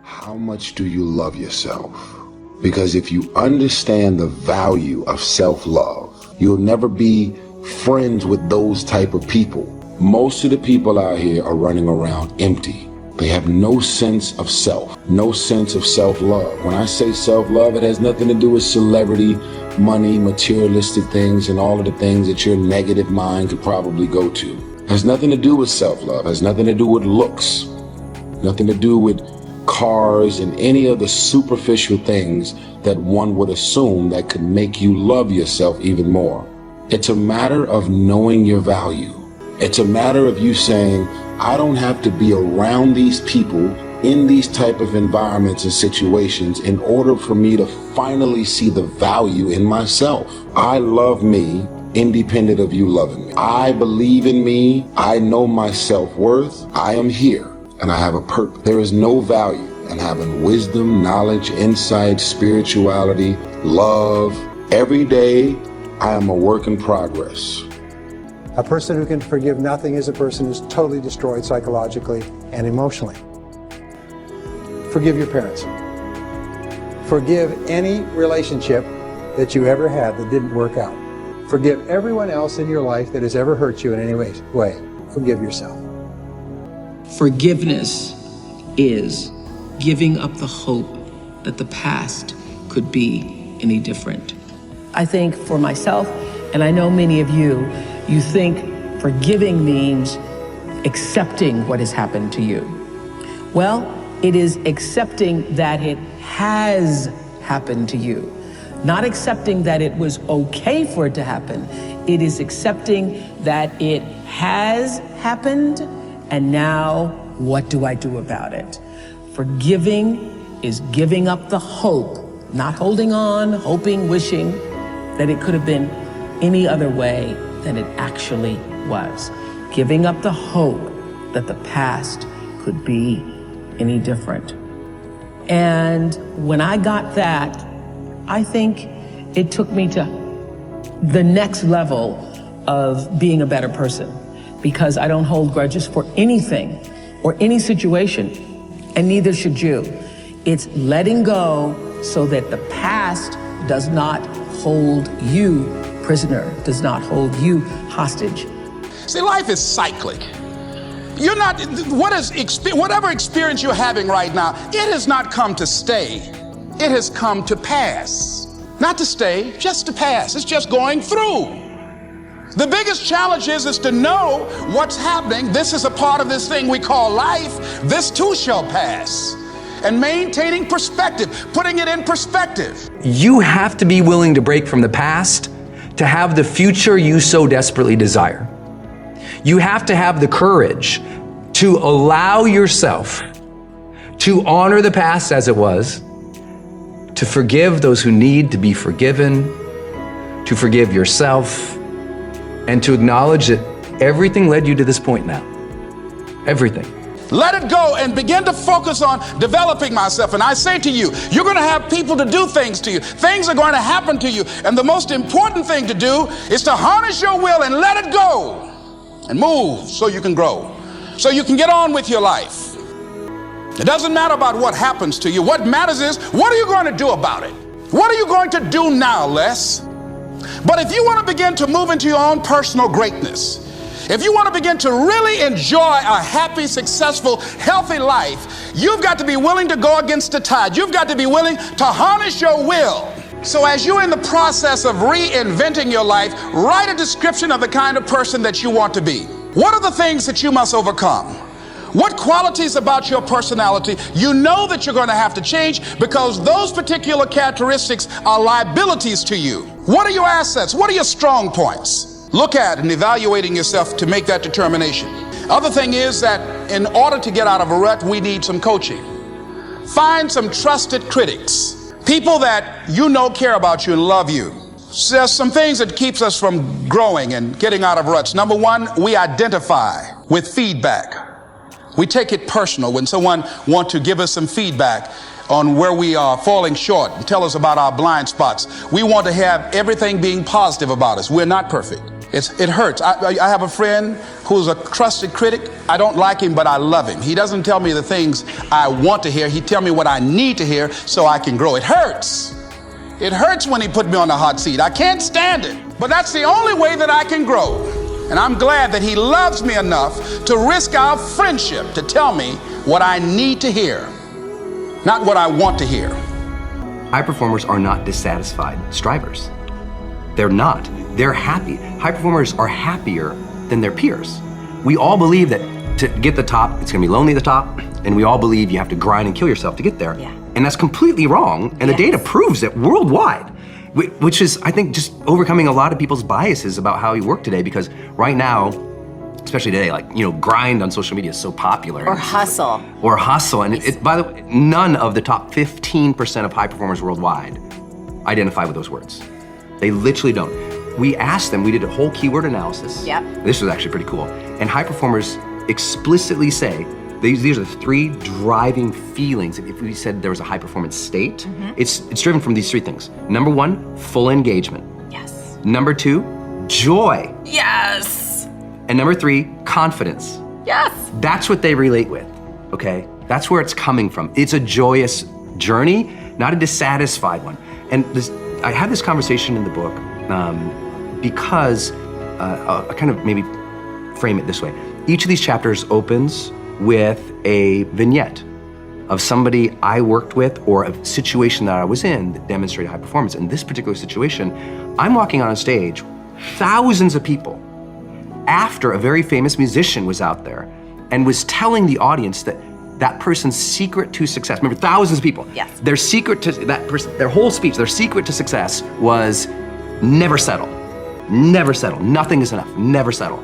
How much do you love yourself? Because if you understand the value of self-love, you'll never be friends with those type of people. Most of the people out here are running around empty. They have no sense of self, no sense of self-love. When I say self-love, it has nothing to do with celebrity, money, materialistic things, and all of the things that your negative mind could probably go to. It has nothing to do with self-love. It has nothing to do with looks, nothing to do with cars and any of the superficial things that one would assume that could make you love yourself even more. It's a matter of knowing your value. It's a matter of you saying, I don't have to be around these people in these type of environments and situations in order for me to finally see the value in myself. I love me independent of you loving me. I believe in me. I know my self-worth. I am here and I have a purpose. There is no value in having wisdom, knowledge, insight, spirituality, love. Every day, I am a work in progress. A person who can forgive nothing is a person who's totally destroyed psychologically and emotionally. Forgive your parents. Forgive any relationship that you ever had that didn't work out. Forgive everyone else in your life that has ever hurt you in any way. Forgive yourself. Forgiveness is giving up the hope that the past could be any different. I think for myself, and I know many of you, you think forgiving means accepting what has happened to you. Well, it is accepting that it has happened to you. Not accepting that it was okay for it to happen. It is accepting that it has happened, and now what do I do about it? Forgiving is giving up the hope, not holding on, hoping, wishing that it could have been any other way than it actually was. Giving up the hope that the past could be any different. And when I got that, I think it took me to the next level of being a better person, because I don't hold grudges for anything or any situation, and neither should you. It's letting go so that the past does not hold you prisoner, does not hold you hostage. See, life is cyclic. You're not, whatever experience you're having right now, it has not come to stay. It has come to pass. Not to stay, just to pass. It's just going through. The biggest challenge is to know what's happening. This is a part of this thing we call life. This too shall pass. And maintaining perspective, putting it in perspective. You have to be willing to break from the past to have the future you so desperately desire. You have to have the courage to allow yourself to honor the past as it was, to forgive those who need to be forgiven, to forgive yourself, and to acknowledge that everything led you to this point now. Everything. Let it go and begin to focus on developing myself. And I say to you, you're going to have people to do things to you. Things are going to happen to you. And the most important thing to do is to harness your will and let it go and move so you can grow, so you can get on with your life. It doesn't matter about what happens to you. What matters is, what are you going to do about it? What are you going to do now, Les? But if you want to begin to move into your own personal greatness, if you want to begin to really enjoy a happy, successful, healthy life, you've got to be willing to go against the tide. You've got to be willing to harness your will. So as you're in the process of reinventing your life, write a description of the kind of person that you want to be. What are the things that you must overcome? What qualities about your personality you know that you're going to have to change, because those particular characteristics are liabilities to you? What are your assets? What are your strong points? Look at and evaluating yourself to make that determination. Other thing is that in order to get out of a rut, we need some coaching. Find some trusted critics, people that you know care about you and love you. So there's some things that keeps us from growing and getting out of ruts. Number one, we identify with feedback. We take it personal when someone wants to give us some feedback on where we are falling short and tell us about our blind spots. We want to have everything being positive about us. We're not perfect. It hurts. I have a friend who's a trusted critic. I don't like him, but I love him. He doesn't tell me the things I want to hear. He tells me what I need to hear so I can grow. It hurts. It hurts when he put me on the hot seat. I can't stand it. But that's the only way that I can grow. And I'm glad that he loves me enough to risk our friendship to tell me what I need to hear, not what I want to hear. High performers are not dissatisfied strivers. They're not. They're happy. High performers are happier than their peers. We all believe that to get the top, it's gonna be lonely at the top, and we all believe you have to grind and kill yourself to get there. Yeah. And that's completely wrong, and the data proves it worldwide, which is, I think, just overcoming a lot of people's biases about how you work today, because right now, especially today, like, you know, grind on social media is so popular. Or hustle. Or hustle, and by the way, none of the top 15% of high performers worldwide identify with those words. They literally don't. We asked them, we did a whole keyword analysis. Yep. This was actually pretty cool. And high performers explicitly say, these are the 3 driving feelings. If we said there was a high performance state, it's driven from these 3 things. Number 1, full engagement. Yes. Number 2, joy. Yes. And number 3, confidence. Yes. That's what they relate with, okay? That's where it's coming from. It's a joyous journey, not a dissatisfied one. And I had this conversation in the book because I'll kind of maybe frame it this way. Each of these chapters opens with a vignette of somebody I worked with or a situation that I was in that demonstrated high performance. In this particular situation, I'm walking on stage, thousands of people, after a very famous musician was out there and was telling the audience that person's secret to success, remember, thousands of people. Yes. Their secret to that person, their whole speech, their secret to success was never settle. Never settle. Nothing is enough. Never settle.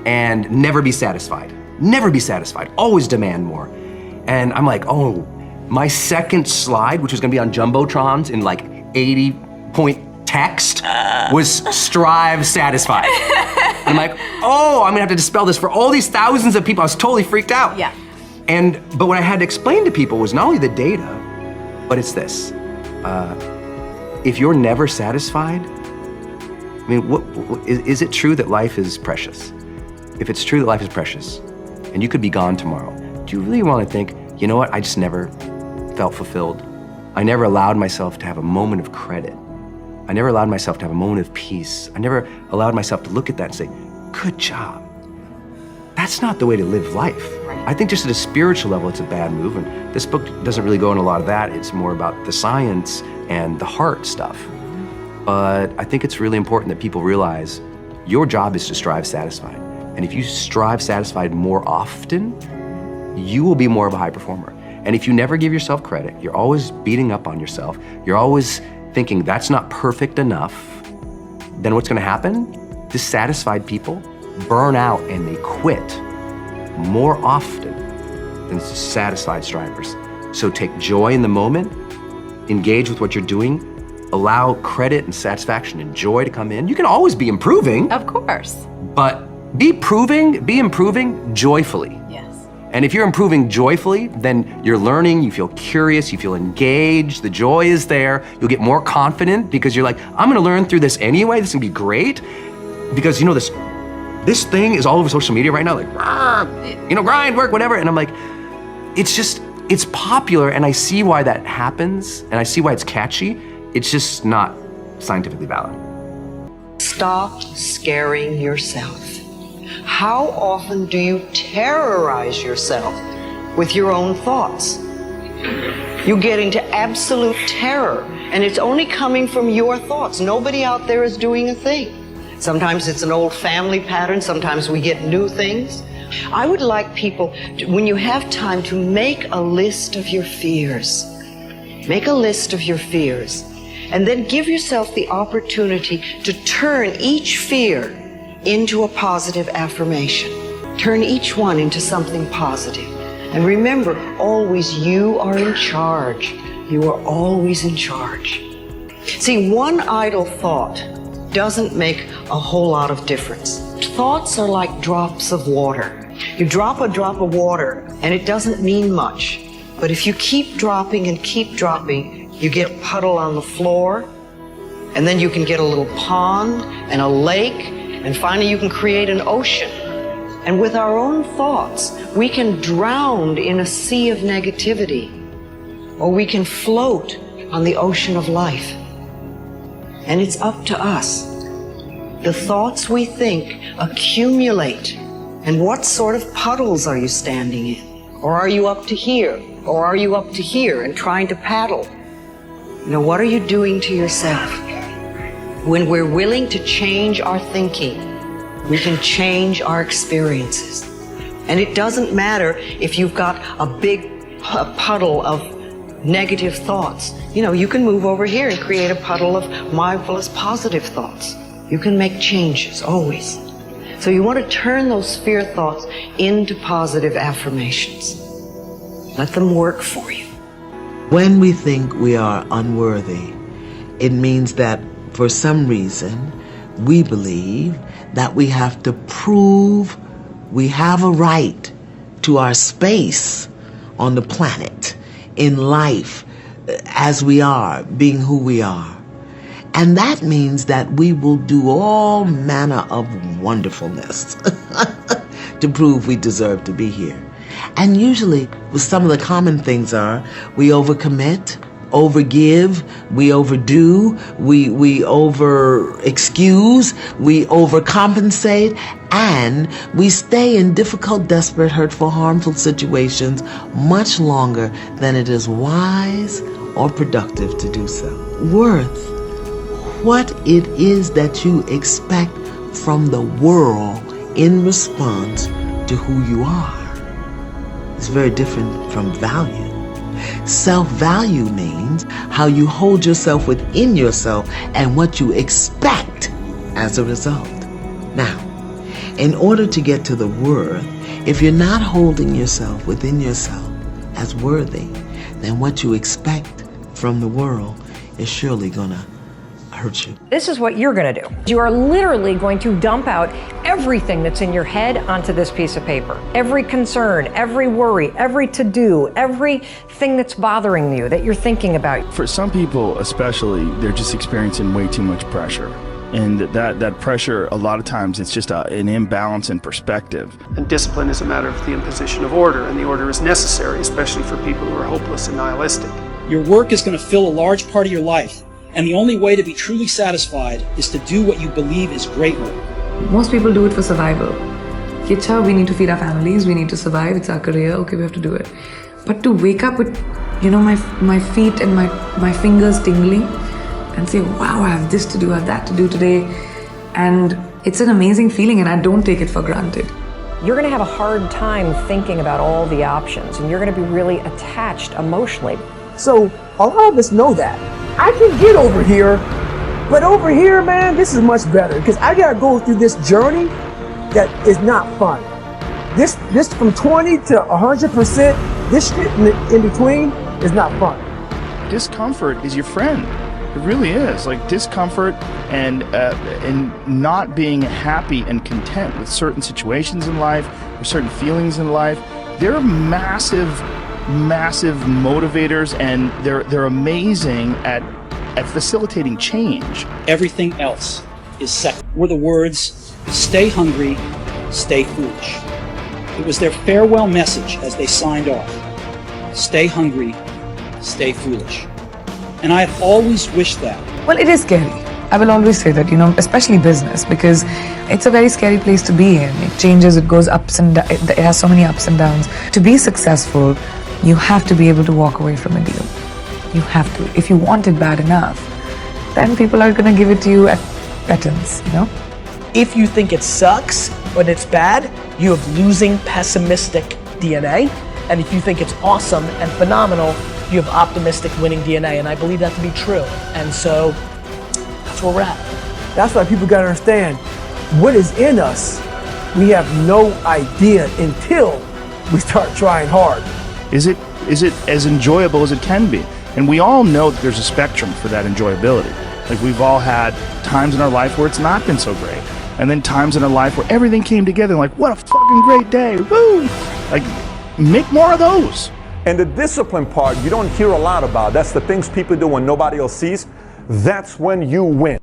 And never be satisfied. Never be satisfied. Always demand more. And I'm like, oh, my second slide, which was gonna be on Jumbotrons in like 80-point text, was strive satisfied. And I'm like, oh, I'm gonna have to dispel this for all these thousands of people. I was totally freaked out. Yeah. But what I had to explain to people was not only the data, but it's this. If you're never satisfied, I mean, is it true that life is precious? If it's true that life is precious, and you could be gone tomorrow, do you really want to think, you know what, I just never felt fulfilled? I never allowed myself to have a moment of credit. I never allowed myself to have a moment of peace. I never allowed myself to look at that and say, good job. That's not the way to live life. I think just at a spiritual level, it's a bad move, and this book doesn't really go into a lot of that. It's more about the science and the heart stuff. But I think it's really important that people realize your job is to strive satisfied. And if you strive satisfied more often, you will be more of a high performer. And if you never give yourself credit, you're always beating up on yourself, you're always thinking that's not perfect enough, then what's gonna happen? Dissatisfied people burn out and they quit more often than satisfied strivers. So take joy in the moment, engage with what you're doing, allow credit and satisfaction and joy to come in. You can always be improving. Of course. But be improving joyfully. Yes. And if you're improving joyfully, then you're learning, you feel curious, you feel engaged, the joy is there, you'll get more confident because you're like, I'm gonna learn through this anyway, this is gonna be great. Because you know this thing is all over social media right now, like, grind, work, whatever. And I'm like, it's popular, and I see why that happens, and I see why it's catchy. It's just not scientifically valid. Stop scaring yourself. How often do you terrorize yourself with your own thoughts? You get into absolute terror, and it's only coming from your thoughts. Nobody out there is doing a thing. Sometimes it's an old family pattern, sometimes we get new things. I would like people, when you have time, to make a list of your fears. Make a list of your fears. And then give yourself the opportunity to turn each fear into a positive affirmation. Turn each one into something positive. And remember, always you are in charge. You are always in charge. See, one idle thought doesn't make a whole lot of difference. Thoughts are like drops of water. You drop a drop of water and it doesn't mean much. But if you keep dropping and keep dropping, you get a puddle on the floor, and then you can get a little pond and a lake, And finally, you can create an ocean. And with our own thoughts, we can drown in a sea of negativity, or we can float on the ocean of life. And it's up to us. The thoughts we think accumulate. And what sort of puddles are you standing in? Or are you up to here? Or are you up to here and trying to paddle? You know, what are you doing to yourself? When we're willing to change our thinking, we can change our experiences. And it doesn't matter if you've got a big puddle of negative thoughts. You know, you can move over here and create a puddle of mindfulness, positive thoughts. You can make changes, always. So you want to turn those fear thoughts into positive affirmations. Let them work for you. When we think we are unworthy, it means that for some reason we believe that we have to prove we have a right to our space on the planet, in life, as we are, being who we are. And that means that we will do all manner of wonderfulness to prove we deserve to be here. And usually, some of the common things are we overcommit, overgive, we overdo, we over-excuse, we overcompensate, and we stay in difficult, desperate, hurtful, harmful situations much longer than it is wise or productive to do so. Worth, what it is that you expect from the world in response to who you are. It's very different from value. Self-value means how you hold yourself within yourself and what you expect as a result. Now, in order to get to the worth, if you're not holding yourself within yourself as worthy, then what you expect from the world is surely gonna hurt you. This is what you're going to do. You are literally going to dump out everything that's in your head onto this piece of paper. Every concern, every worry, every to-do, everything that's bothering you, that you're thinking about. For some people especially, they're just experiencing way too much pressure. And that pressure, a lot of times, it's just an imbalance in perspective. And discipline is a matter of the imposition of order, and the order is necessary, especially for people who are hopeless and nihilistic. Your work is going to fill a large part of your life. And the only way to be truly satisfied is to do what you believe is great work. Most people do it for survival. We need to feed our families, we need to survive, it's our career, okay, we have to do it. But to wake up with, my feet and my fingers tingling and say, wow, I have this to do, I have that to do today. And it's an amazing feeling and I don't take it for granted. You're going to have a hard time thinking about all the options, and you're going to be really attached emotionally. So a lot of us know that. I can get over here, but over here, man, this is much better because I gotta go through this journey that is not fun. This from 20 to 100%, this shit in between is not fun. Discomfort is your friend. It really is. Like discomfort and not being happy and content with certain situations in life or certain feelings in life, they're massive motivators, and they're amazing at facilitating change. Everything else is second. Were the words, stay hungry, stay foolish. It was their farewell message as they signed off. Stay hungry, stay foolish. And I have always wished that. Well, it is scary. I will always say that, especially business, because it's a very scary place to be in. It changes, it goes ups and downs, it has so many ups and downs. To be successful, you have to be able to walk away from a deal. You have to. If you want it bad enough, then people are going to give it to you at petons, If you think it sucks when it's bad, you have losing pessimistic DNA. And if you think it's awesome and phenomenal, you have optimistic winning DNA. And I believe that to be true. And so that's where we're at. That's why people got to understand what is in us. We have no idea until we start trying hard. Is it as enjoyable as it can be? And we all know that there's a spectrum for that enjoyability. Like we've all had times in our life where it's not been so great. And then times in our life where everything came together and like, what a fucking great day, woo! Like, make more of those. And the discipline part, you don't hear a lot about. That's the things people do when nobody else sees. That's when you win.